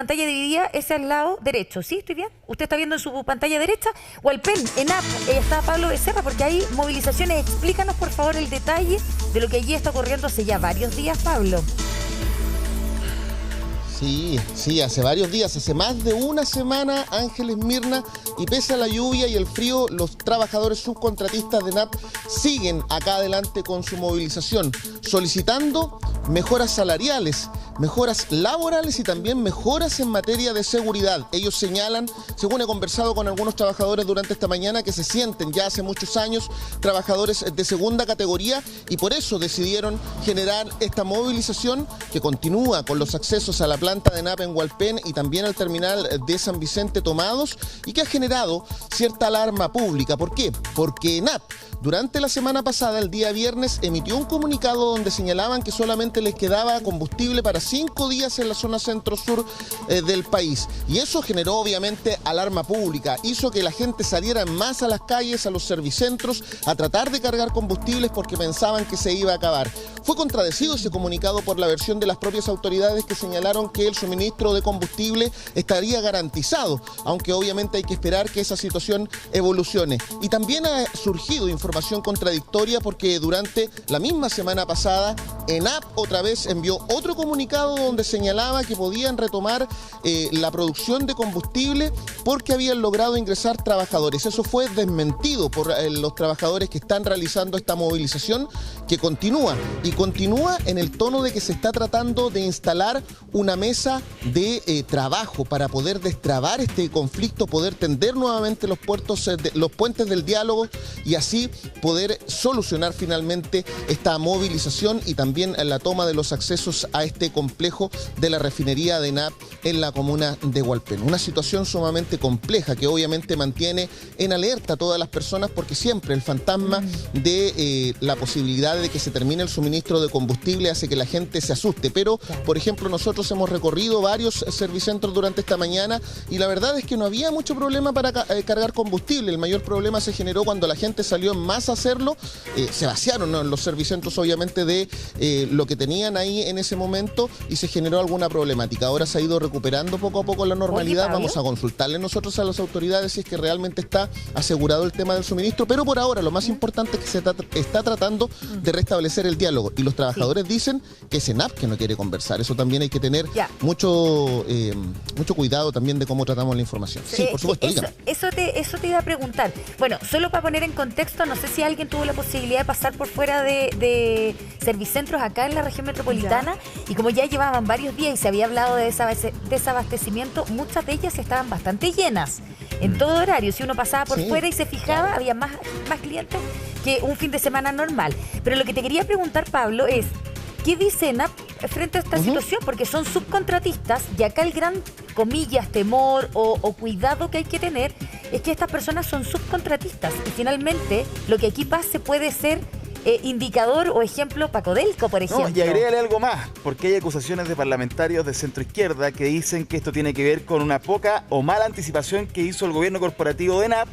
Pantalla dividida es al lado derecho, ¿sí? ¿Estoy bien? ¿Usted está viendo en su pantalla derecha? Walpen, en app, está Pablo Becerra, porque hay movilizaciones. Explícanos, por favor, el detalle de lo que allí está ocurriendo hace ya varios días, Pablo. Sí, hace varios días, hace más de una semana, Ángeles, Mirna, y pese a la lluvia y el frío, los trabajadores subcontratistas de NAP siguen acá adelante con su movilización, solicitando mejoras salariales, mejoras laborales y también mejoras en materia de seguridad. Ellos señalan, según he conversado con algunos trabajadores durante esta mañana, que se sienten ya hace muchos años trabajadores de segunda categoría y por eso decidieron generar esta movilización que continúa con los accesos a la planta de NAP en Walpen y también al terminal de San Vicente tomados y que ha generado cierta alarma pública. ¿Por qué? Porque NAP durante la semana pasada, el día viernes, emitió un comunicado donde señalaban que solamente les quedaba combustible para 5 días en la zona centro-sur del país. Y eso generó obviamente alarma pública, hizo que la gente saliera más a las calles, a los servicentros, a tratar de cargar combustibles porque pensaban que se iba a acabar. Fue contradecido ese comunicado por la versión de las propias autoridades que señalaron que el suministro de combustible estaría garantizado, aunque obviamente hay que esperar que esa situación evolucione. Y también ha surgido información contradictoria porque durante la misma semana pasada ENAP otra vez envió otro comunicado donde señalaba que podían retomar la producción de combustible porque habían logrado ingresar trabajadores. Eso fue desmentido por los trabajadores que están realizando esta movilización que continúa y continúa en el tono de que se está tratando de instalar una mesa de trabajo para poder destrabar este conflicto, poder tender nuevamente los puentes del diálogo y así poder solucionar finalmente esta movilización y también la toma de los accesos a este complejo de la refinería de NAP en la comuna de Walpen. Una situación sumamente compleja que obviamente mantiene en alerta a todas las personas porque siempre el fantasma de la posibilidad de que se termine el suministro de combustible hace que la gente se asuste. Pero, por ejemplo, nosotros hemos recorrido varios servicentros durante esta mañana y la verdad es que no había mucho problema para cargar combustible. El mayor problema se generó cuando la gente salió en masa a hacerlo. Se vaciaron, ¿no?, los servicentros obviamente de lo que tenían ahí en ese momento y se generó alguna problemática. Ahora se ha ido recuperando poco a poco la normalidad. Oye, vamos a consultarle nosotros a las autoridades si es que realmente está asegurado el tema del suministro, pero por ahora lo más importante es que se está tratando de restablecer el diálogo y los trabajadores dicen que es ENAP que no quiere conversar. Eso también hay que tener mucho cuidado también de cómo tratamos la información. Sí, por supuesto, dígame. Eso te iba a preguntar. Bueno, solo para poner en contexto, no sé si alguien tuvo la posibilidad de pasar por fuera de servicentros acá en la región metropolitana y como ya llevaban varios días y se había hablado de desabastecimiento, muchas de ellas estaban bastante llenas en todo horario. Si uno pasaba por fuera y se fijaba, había más clientes que un fin de semana normal. Pero lo que te quería preguntar, Pablo, es ¿qué dice ENAP frente a esta situación? Porque son subcontratistas y acá el gran, comillas, temor o cuidado que hay que tener es que estas personas son subcontratistas y finalmente lo que aquí pase puede ser indicador o ejemplo para Codelco, por ejemplo. No, y agrégale algo más, porque hay acusaciones de parlamentarios de centroizquierda que dicen que esto tiene que ver con una poca o mala anticipación que hizo el gobierno corporativo de ENAP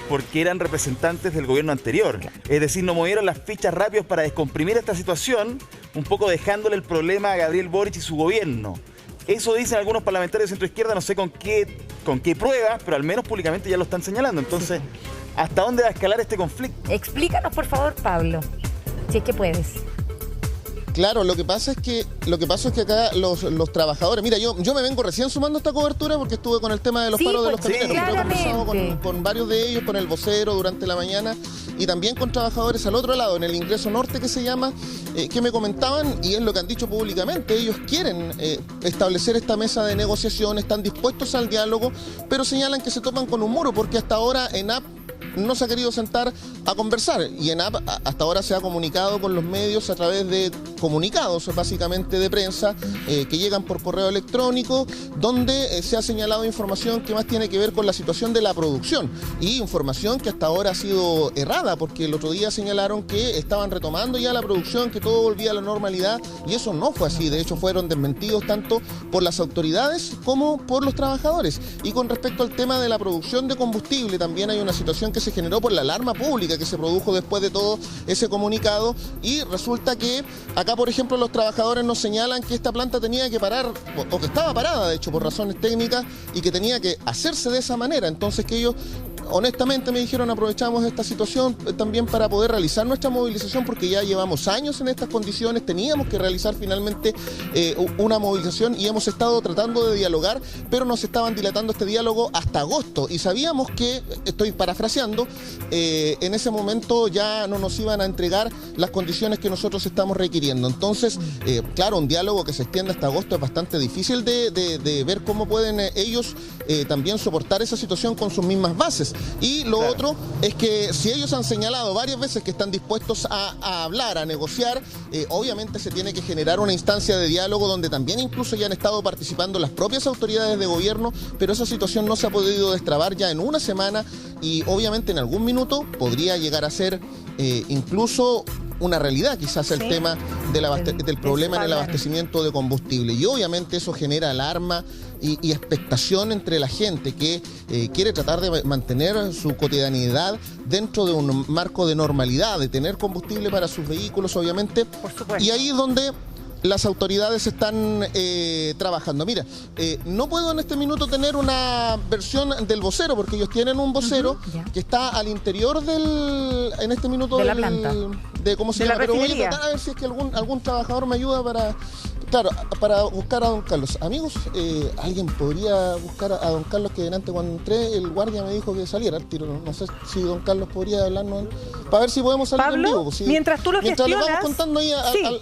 porque eran representantes del gobierno anterior. Es decir, no movieron las fichas rápidos para descomprimir esta situación, un poco dejándole el problema a Gabriel Boric y su gobierno. Eso dicen algunos parlamentarios de centroizquierda, no sé con qué pruebas, pero al menos públicamente ya lo están señalando. Entonces, ¿hasta dónde va a escalar este conflicto? Explícanos, por favor, Pablo, si es que puedes. Claro, lo que pasa es que acá los trabajadores, mira, yo me vengo recién sumando a esta cobertura porque estuve con el tema de los paros de los camioneros, pero he conversado con varios de ellos, con el vocero durante la mañana y también con trabajadores al otro lado, en el ingreso norte que se llama, que me comentaban, y es lo que han dicho públicamente, ellos quieren establecer esta mesa de negociación, están dispuestos al diálogo, pero señalan que se topan con un muro porque hasta ahora ENAP no se ha querido sentar a conversar y ENAP hasta ahora se ha comunicado con los medios a través de comunicados básicamente de prensa que llegan por correo electrónico donde se ha señalado información que más tiene que ver con la situación de la producción y información que hasta ahora ha sido errada porque el otro día señalaron que estaban retomando ya la producción, que todo volvía a la normalidad y eso no fue así. De hecho fueron desmentidos tanto por las autoridades como por los trabajadores. Y con respecto al tema de la producción de combustible también hay una situación que se generó por la alarma pública que se produjo después de todo ese comunicado y resulta que acá acá, por ejemplo, los trabajadores nos señalan que esta planta tenía que parar, o que estaba parada, de hecho, por razones técnicas, y que tenía que hacerse de esa manera. Entonces que ellos, honestamente, me dijeron, aprovechamos esta situación también para poder realizar nuestra movilización, porque ya llevamos años en estas condiciones, teníamos que realizar finalmente una movilización y hemos estado tratando de dialogar, pero nos estaban dilatando este diálogo hasta agosto y sabíamos que, estoy parafraseando, en ese momento ya no nos iban a entregar las condiciones que nosotros estamos requiriendo. Entonces, claro, un diálogo que se extiende hasta agosto es bastante difícil de ver cómo pueden ellos también soportar esa situación con sus mismas bases. Y lo otro es que si ellos han señalado varias veces que están dispuestos a hablar, a negociar, obviamente se tiene que generar una instancia de diálogo donde también incluso ya han estado participando las propias autoridades de gobierno, pero esa situación no se ha podido destrabar ya en una semana y obviamente en algún minuto podría llegar a ser incluso una realidad, quizás el tema del problema en el abastecimiento de combustible. Y obviamente eso genera alarma y expectación entre la gente que quiere tratar de mantener su cotidianidad dentro de un marco de normalidad, de tener combustible para sus vehículos, obviamente. Por supuesto. Y ahí es donde las autoridades están trabajando. Mira, no puedo en este minuto tener una versión del vocero, porque ellos tienen un vocero que está al interior en este minuto de la planta. ¿Cómo se llama? Pero voy a tratar a ver si es que algún trabajador me ayuda para buscar a don Carlos. Amigos, alguien podría buscar a don Carlos, que delante cuando entré el guardia me dijo que saliera al tiro. No sé si don Carlos podría hablarnos para ver si podemos salir en vivo. Pablo, mientras tú lo gestionas... Mientras le vamos contando ahí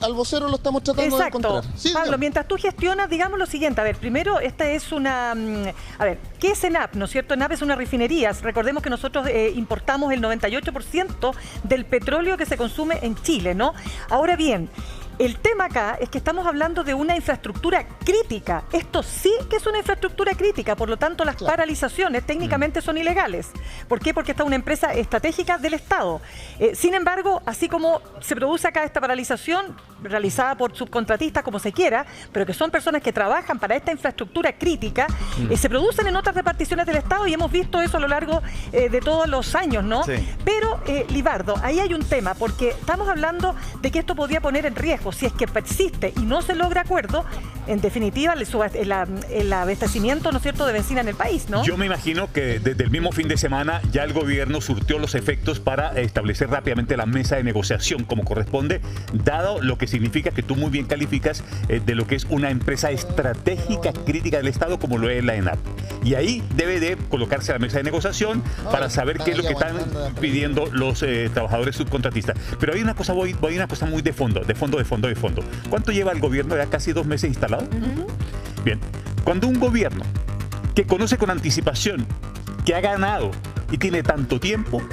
al vocero, lo estamos tratando de encontrar. Sí, Pablo, bien. Mientras tú gestionas, digamos lo siguiente. A ver, primero, esta es una... A ver, ¿qué es ENAP? ¿No es cierto? ENAP es una refinería. Recordemos que nosotros importamos el 98% del petróleo que se consume en Chile, ¿no? Ahora bien, el tema acá es que estamos hablando de una infraestructura crítica. Esto sí que es una infraestructura crítica, por lo tanto las paralizaciones técnicamente son ilegales. ¿Por qué? Porque esta es una empresa estratégica del Estado. Sin embargo, así como se produce acá esta paralización, realizada por subcontratistas, como se quiera, pero que son personas que trabajan para esta infraestructura crítica, se producen en otras reparticiones del Estado y hemos visto eso a lo largo de todos los años, ¿no? Sí. Pero, Libardo, ahí hay un tema, porque estamos hablando de que esto podría poner en riesgo, si es que persiste y no se logra acuerdo, en definitiva, el abastecimiento, ¿no es cierto?, de benzina en el país, ¿no? Yo me imagino que desde el mismo fin de semana ya el gobierno surtió los efectos para establecer rápidamente la mesa de negociación como corresponde, dado lo que significa que tú muy bien calificas de lo que es una empresa estratégica crítica del Estado como lo es la ENAP. Y ahí debe de colocarse a la mesa de negociación para saber qué es lo que están pidiendo los trabajadores subcontratistas. Pero hay una cosa, voy a una cosa muy de fondo. ¿Cuánto lleva el gobierno? Ya casi 2 meses instalado. Bien, cuando un gobierno que conoce con anticipación, que ha ganado y tiene tanto tiempo,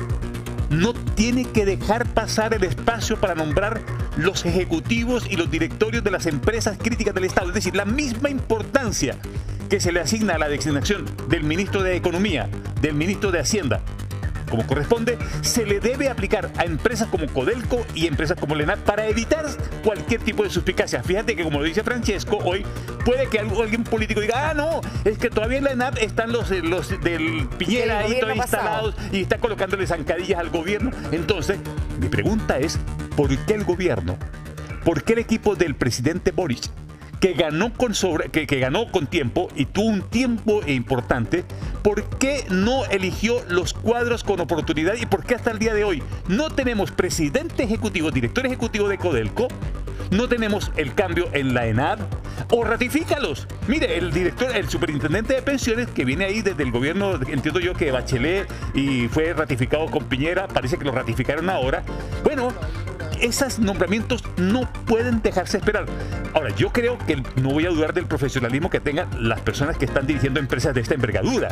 no tiene que dejar pasar el espacio para nombrar los ejecutivos y los directorios de las empresas críticas del Estado. Es decir, la misma importancia que se le asigna a la designación del ministro de Economía, del ministro de Hacienda, como corresponde, se le debe aplicar a empresas como Codelco y empresas como la ENAP para evitar cualquier tipo de suspicacia. Fíjate que, como lo dice Francesco, hoy puede que alguien político diga, no, es que todavía en la ENAP están los del Piñera ahí todavía instalados y está colocándole zancadillas al gobierno. Entonces, mi pregunta es, ¿por qué el gobierno? ¿Por qué el equipo del presidente Boric, que ganó con tiempo y tuvo un tiempo importante, ¿por qué no eligió los cuadros con oportunidad? ¿Y por qué hasta el día de hoy no tenemos presidente ejecutivo, director ejecutivo de Codelco? No tenemos el cambio en la ENAP. O ratifícalos. Mire, el superintendente de pensiones que viene ahí desde el gobierno, entiendo yo que Bachelet, y fue ratificado con Piñera, parece que lo ratificaron ahora. Bueno, esos nombramientos no pueden dejarse esperar. Ahora, yo creo que no voy a dudar del profesionalismo que tengan las personas que están dirigiendo empresas de esta envergadura.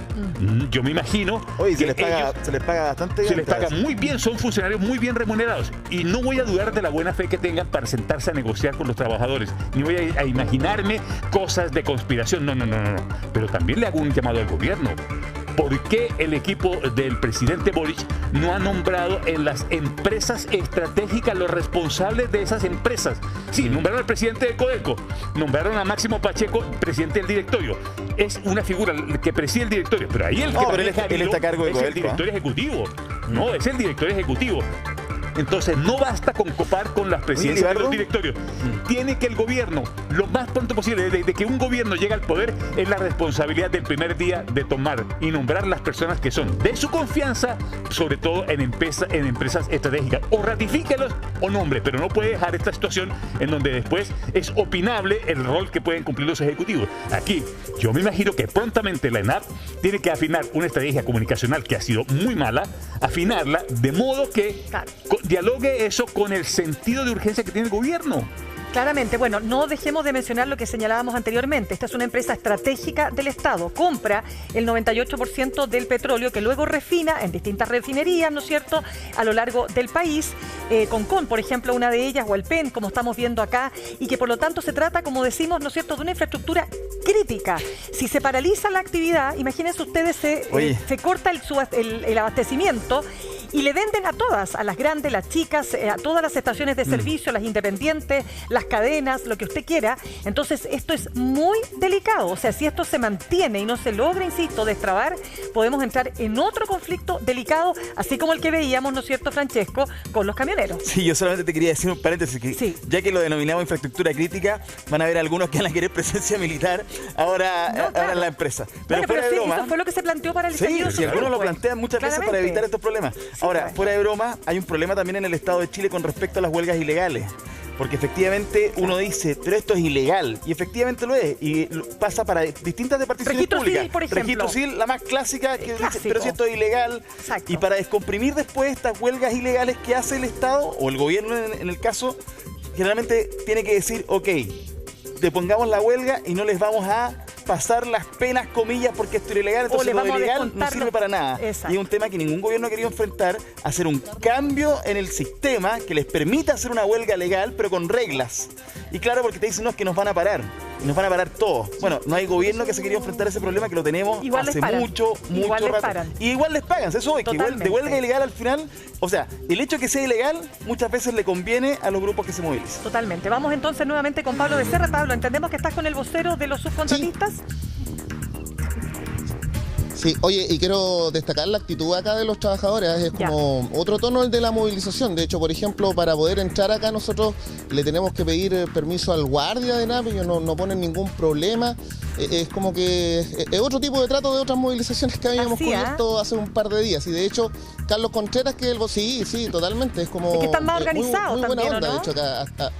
Yo me imagino que se les paga bastante bien. Se les paga muy bien, son funcionarios muy bien remunerados. Y no voy a dudar de la buena fe que tengan para sentarse a negociar con los trabajadores. Ni voy a imaginarme cosas de conspiración. No. Pero también le hago un llamado al gobierno. ¿Por qué el equipo del presidente Boric no ha nombrado en las empresas estratégicas los responsables de esas empresas? Sí, nombraron al presidente de Codelco, nombraron a Máximo Pacheco, presidente del directorio. Es una figura que preside el directorio, pero ahí él está a cargo de Codelco, el director ejecutivo. No, es el director ejecutivo. Entonces no basta con copar con las presidencias de los directorios. Tiene que el gobierno, lo más pronto posible, desde que un gobierno llega al poder, es la responsabilidad del primer día de tomar y nombrar las personas que son de su confianza, sobre todo en empresas estratégicas. O ratifíquelos o nombre, pero no puede dejar esta situación en donde después es opinable el rol que pueden cumplir los ejecutivos. Aquí, yo me imagino que prontamente la ENAP tiene que afinar una estrategia comunicacional que ha sido muy mala, afinarla de modo que dialogue eso con el sentido de urgencia que tiene el gobierno. Claramente, bueno, no dejemos de mencionar lo que señalábamos anteriormente. Esta es una empresa estratégica del Estado. Compra el 98% del petróleo que luego refina en distintas refinerías, ¿no es cierto?, a lo largo del país. Concon, por ejemplo, una de ellas, o el PEN, como estamos viendo acá, y que por lo tanto se trata, como decimos, ¿no es cierto?, de una infraestructura crítica. Si se paraliza la actividad, imagínense ustedes, se corta el abastecimiento y le venden a todas, a las grandes, las chicas, a todas las estaciones de servicio, las independientes, las cadenas, lo que usted quiera. Entonces, esto es muy delicado. O sea, si esto se mantiene y no se logra, insisto, destrabar, podemos entrar en otro conflicto delicado, así como el que veíamos, ¿no es cierto, Francesco, con los camioneros? Sí, yo solamente te quería decir un paréntesis, que ya que lo denominamos infraestructura crítica, van a haber algunos que van a querer presencia militar ahora en la empresa. Pero fuera de broma, eso fue lo que se planteó para el estallido social. Sí, algunos lo plantean muchas veces para evitar estos problemas. Ahora, fuera de broma, hay un problema también en el Estado de Chile con respecto a las huelgas ilegales. Porque efectivamente uno dice, pero esto es ilegal. Y efectivamente lo es. Y pasa para distintas departamentos públicas. Registro civil, por ejemplo. Registro civil, la más clásica, que dice, pero si esto es ilegal. Exacto. Y para descomprimir después estas huelgas ilegales que hace el Estado, o el gobierno en el caso, generalmente tiene que decir, ok, depongamos la huelga y no les vamos a pasar las penas, comillas, porque esto es ilegal, entonces lo ilegal no sirve para nada. Exacto. Y es un tema que ningún gobierno ha querido enfrentar, hacer un cambio en el sistema que les permita hacer una huelga legal, pero con reglas. Y claro, porque te dicen, no, es que nos van a parar. Y nos van a parar todos. Bueno, no hay gobierno que se quería enfrentar a ese problema, que lo tenemos hace mucho rato. Y igual les pagan, eso es que igual de huelga ilegal al final, o sea, el hecho de que sea ilegal muchas veces le conviene a los grupos que se movilizan. Totalmente. Vamos entonces nuevamente con Pablo Becerra. Pablo, entendemos que estás con el vocero de los subcontratistas. Sí, oye, y quiero destacar la actitud acá de los trabajadores, es como otro tono el de la movilización. De hecho, por ejemplo, para poder entrar acá nosotros le tenemos que pedir permiso al guardia de NAP, ellos no ponen ningún problema. Es como que es otro tipo de trato de otras movilizaciones que habíamos cubierto hace un par de días. Y de hecho, Carlos Contreras, que sí, totalmente, es como... Es que están más organizados muy buena también, onda, ¿no? de hecho, acá,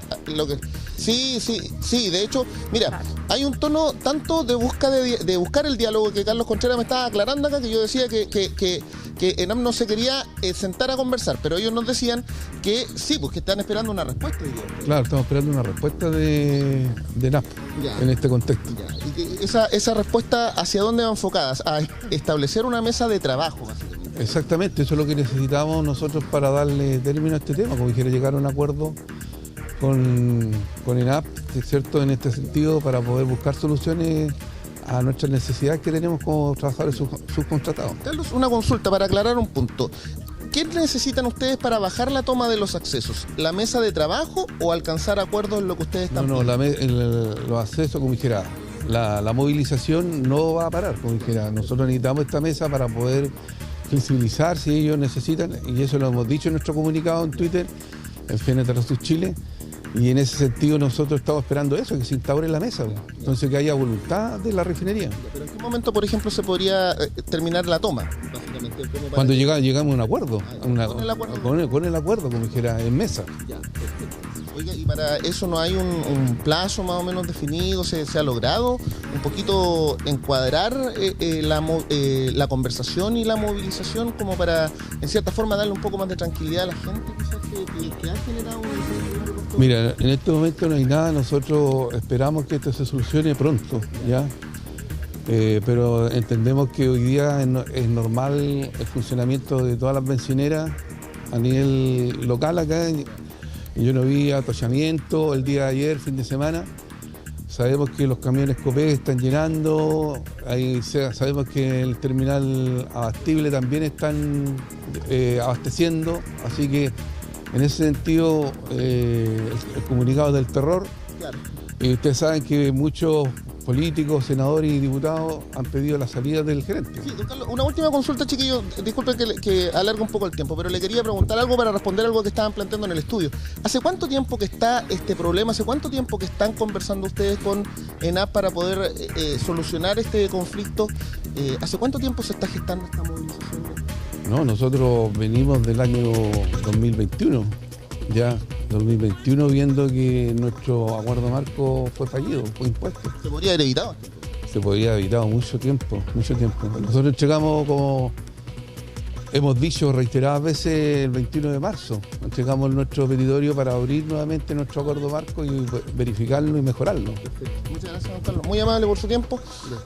Sí, de hecho, mira, hay un tono tanto de buscar el diálogo, que Carlos Contreras me estaba aclarando acá, que yo decía que ENAP no se quería sentar a conversar, pero ellos nos decían que sí, pues que están esperando una respuesta. Claro, estamos esperando una respuesta de ENAP en este contexto. Y que esa respuesta, ¿hacia dónde va enfocada? A establecer una mesa de trabajo, básicamente. Exactamente, eso es lo que necesitamos nosotros para darle término a este tema, como dijera, llegar a un acuerdo con ENAP, ¿cierto?, en este sentido, para poder buscar soluciones a nuestras necesidades que tenemos como trabajadores subcontratados. Carlos, una consulta para aclarar un punto. ¿Qué necesitan ustedes para bajar la toma de los accesos? ¿La mesa de trabajo o alcanzar acuerdos en lo que ustedes están pidiendo? Los accesos, como dijera, la movilización no va a parar, como dijera. Nosotros necesitamos esta mesa para poder sensibilizar si ellos necesitan, y eso lo hemos dicho en nuestro comunicado en Twitter, en FNTRSUB Chile. Y en ese sentido nosotros estamos esperando eso, que se instaure la mesa, entonces que haya voluntad de la refinería. ¿Pero en qué momento, por ejemplo, se podría terminar la toma? Cuando llegamos a un acuerdo, con el acuerdo, como dijera, en mesa. Ya, perfecto. Oiga, ¿y para eso no hay un plazo más o menos definido? ¿Se ha logrado un poquito encuadrar la conversación y la movilización como para, en cierta forma, darle un poco más de tranquilidad a la gente quizás que ha generado un... Mira, en este momento no hay nada, nosotros esperamos que esto se solucione pronto, ¿ya? Pero entendemos que hoy día es normal el funcionamiento de todas las bencineras a nivel local acá. Yo no vi atochamiento el día de ayer, fin de semana. Sabemos que los camiones Copec están llenando, sabemos que el terminal abastible también están abasteciendo, así que en ese sentido el comunicado del terror. Claro. Y ustedes saben que muchos políticos, senadores y diputados han pedido la salida del gerente. Sí, don Carlos, una última consulta, chiquillo. Disculpen que alargue un poco el tiempo, pero le quería preguntar algo para responder algo que estaban planteando en el estudio. ¿Hace cuánto tiempo que está este problema? ¿Hace cuánto tiempo que están conversando ustedes con ENAP para poder solucionar este conflicto? ¿Hace cuánto tiempo se está gestando esta movilización? No, nosotros venimos del año 2021, ya 2021, viendo que nuestro acuerdo marco fue fallido, fue impuesto. ¿Se podría haber evitado? Se podría haber evitado mucho tiempo, mucho tiempo. Nosotros entregamos, como hemos dicho reiteradas veces, el 21 de marzo. Entregamos nuestro petitorio para abrir nuevamente nuestro acuerdo marco y verificarlo y mejorarlo. Muchas gracias, don Carlos. Muy amable por su tiempo.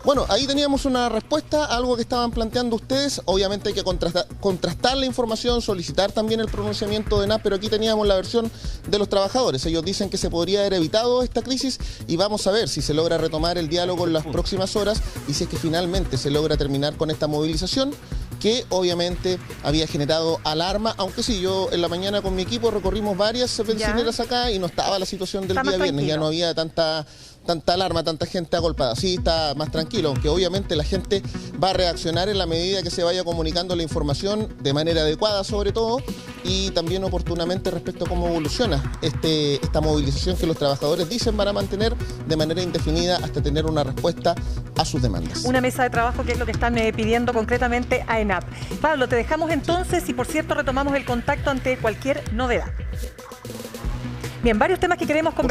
Bueno, ahí teníamos una respuesta a algo que estaban planteando ustedes. Obviamente hay que contrastar la información, solicitar también el pronunciamiento de ENAP, pero aquí teníamos la versión de los trabajadores. Ellos dicen que se podría haber evitado esta crisis y vamos a ver si se logra retomar el diálogo en las próximas horas y si es que finalmente se logra terminar con esta movilización, que obviamente había generado alarma, aunque sí, yo en la mañana con mi equipo recorrimos varias bencineras acá y no estaba la situación del día viernes, ya no había tanta alarma, tanta gente agolpada. Sí, está más tranquilo, aunque obviamente la gente va a reaccionar en la medida que se vaya comunicando la información de manera adecuada sobre todo y también oportunamente respecto a cómo evoluciona esta movilización que los trabajadores dicen van a mantener de manera indefinida hasta tener una respuesta a sus demandas. Una mesa de trabajo que es lo que están pidiendo concretamente a ENAP. Pablo, te dejamos entonces y por cierto retomamos el contacto ante cualquier novedad. Bien, varios temas que queremos conversar.